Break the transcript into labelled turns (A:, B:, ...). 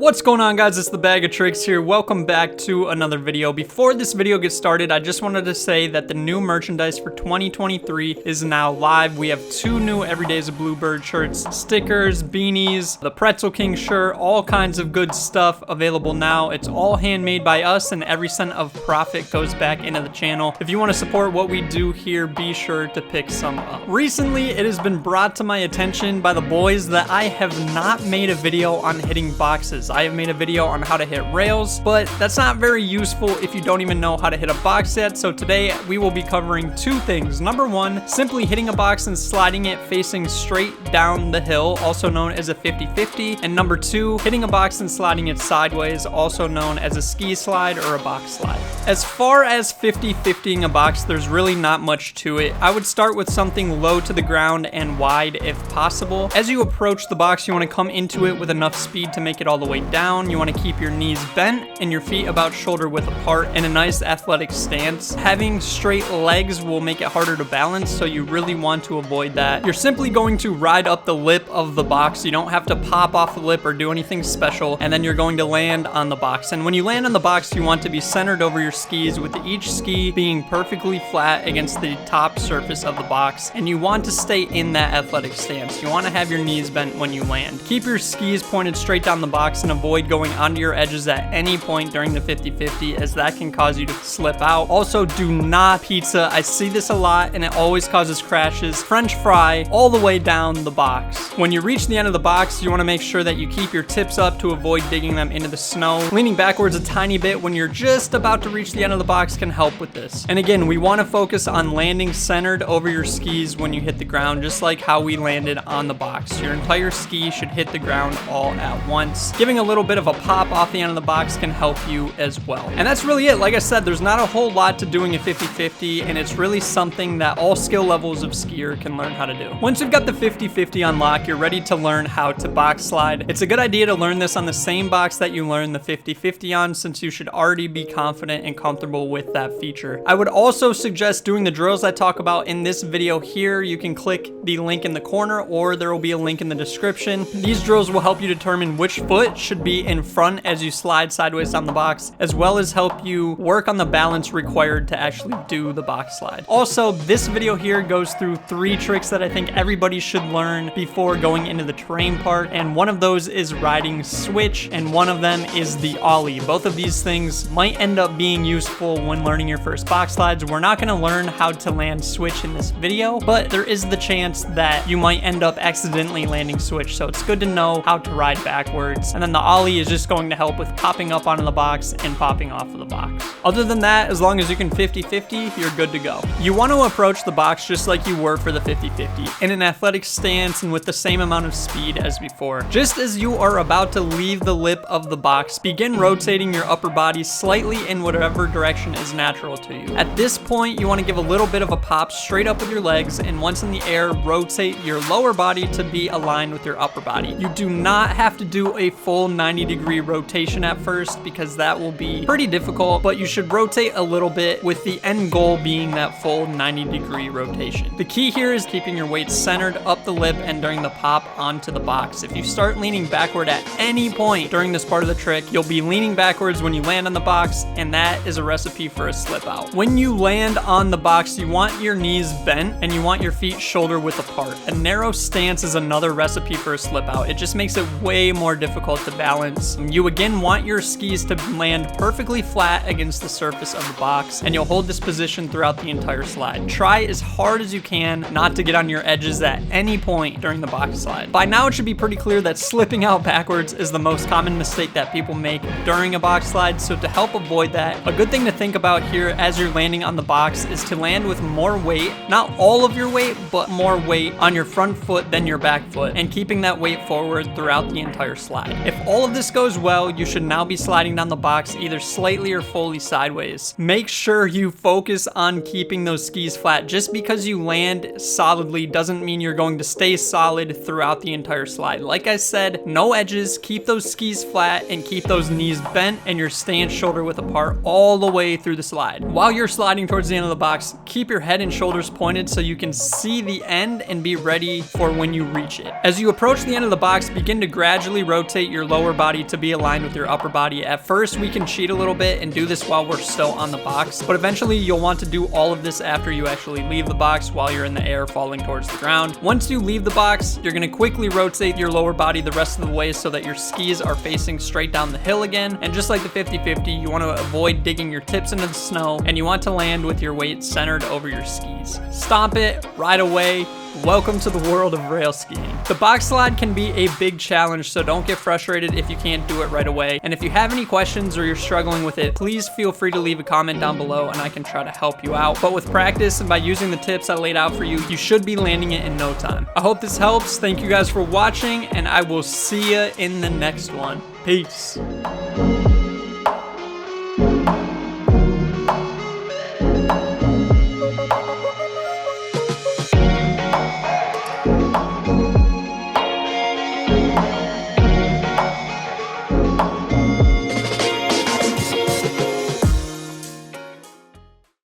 A: What's going on, guys? It's the Bag of Tricks here. Welcome back to another video. Before this video gets started, I just wanted to say that the new merchandise for 2023 is now live. We have two new Everydays of Bluebird shirts, stickers, beanies, the Pretzel King shirt, all kinds of good stuff available now. It's all handmade by us, and every cent of profit goes back into the channel. If you want to support what we do here, be sure to pick some up. Recently, it has been brought to my attention by the boys that I have not made a video on hitting boxes. I have made a video on how to hit rails, but that's not very useful if you don't even know how to hit a box yet. So today we will be covering two things. Number one, simply hitting a box and sliding it facing straight down the hill, also known as a 50-50. And number two, hitting a box and sliding it sideways, also known as a ski slide or a box slide. As far as 50-50ing a box, there's really not much to it. I would start with something low to the ground and wide if possible. As you approach the box, you want to come into it with enough speed to make it all the way down. You want to keep your knees bent and your feet about shoulder width apart in a nice athletic stance. Having straight legs will make it harder to balance, so you really want to avoid that. You're simply going to ride up the lip of the box. You don't have to pop off the lip or do anything special, and then you're going to land on the box. And when you land on the box, you want to be centered over your skis, with each ski being perfectly flat against the top surface of the box, and you want to stay in that athletic stance. You want to have your knees bent when you land. Keep your skis pointed straight down the box and avoid going onto your edges at any point during the 50-50, as that can cause you to slip out. Also, do not pizza. I see this a lot and it always causes crashes. French fry all the way down the box. When you reach the end of the box, you want to make sure that you keep your tips up to avoid digging them into the snow. Leaning backwards a tiny bit when you're just about to reach the end of the box can help with this. And again, we want to focus on landing centered over your skis when you hit the ground, just like how we landed on the box. Your entire ski should hit the ground all at once. Giving a little bit of a pop off the end of the box can help you as well. And that's really it. Like I said, there's not a whole lot to doing a 50-50, and it's really something that all skill levels of skier can learn how to do. Once you've got the 50-50 unlocked, you're ready to learn how to box slide. It's a good idea to learn this on the same box that you learned the 50-50 on, since you should already be confident and comfortable with that feature. I would also suggest doing the drills I talk about in this video here. You can click the link in the corner, or there will be a link in the description. These drills will help you determine which foot should be in front as you slide sideways down the box, as well as help you work on the balance required to actually do the box slide. Also, this video here goes through 3 tricks that I think everybody should learn before going into the terrain part, and one of those is riding switch, and one of them is the ollie. Both of these things might end up being useful when learning your first box slides. We're not going to learn how to land switch in this video, but there is the chance that you might end up accidentally landing switch, so it's good to know how to ride backwards. And then the ollie is just going to help with popping up onto the box and popping off of the box. Other than that, as long as you can 50-50, you're good to go. You want to approach the box just like you were for the 50-50, in an athletic stance and with the same amount of speed as before. Just as you are about to leave the lip of the box, begin rotating your upper body slightly in whatever direction is natural to you. At this point, you want to give a little bit of a pop straight up with your legs, and once in the air, rotate your lower body to be aligned with your upper body. You do not have to do a full 90-degree rotation at first, because that will be pretty difficult, but you should rotate a little bit, with the end goal being that full 90-degree rotation. The key here is keeping your weight centered up the lip and during the pop onto the box. If you start leaning backward at any point during this part of the trick, you'll be leaning backwards when you land on the box, and that is a recipe for a slip out. When you land on the box, you want your knees bent and you want your feet shoulder width apart. A narrow stance is another recipe for a slip out. It just makes it way more difficult to balance. You again want your skis to land perfectly flat against the surface of the box, and you'll hold this position throughout the entire slide. Try as hard as you can not to get on your edges at any point during the box slide. By now it should be pretty clear that slipping out backwards is the most common mistake that people make during a box slide, so to help avoid that, a good thing to think about here as you're landing on the box is to land with more weight, not all of your weight, but more weight on your front foot than your back foot, and keeping that weight forward throughout the entire slide. If all of this goes well, you should now be sliding down the box either slightly or fully sideways. Make sure you focus on keeping those skis flat. Just because you land solidly doesn't mean you're going to stay solid throughout the entire slide. Like I said, no edges, keep those skis flat and keep those knees bent and your stance shoulder width apart all the way through the slide. While you're sliding towards the end of the box, keep your head and shoulders pointed so you can see the end and be ready for when you reach it. As you approach the end of the box, begin to gradually rotate your lower body to be aligned with your upper body. At first, we can cheat a little bit and do this while we're still on the box, but eventually you'll want to do all of this after you actually leave the box while you're in the air falling towards the ground. Once you leave the box, you're gonna quickly rotate your lower body the rest of the way so that your skis are facing straight down the hill again. And just like the 50-50, you want to avoid digging your tips into the snow, and you want to land with your weight centered over your skis. Stomp it, ride away. Welcome to the world of rail skiing. The box slide can be a big challenge, so don't get frustrated if you can't do it right away. And if you have any questions or you're struggling with it, please feel free to leave a comment down below and I can try to help you out. But with practice and by using the tips I laid out for you, you should be landing it in no time. I hope this helps. Thank you guys for watching, and I will see you in the next one. Peace.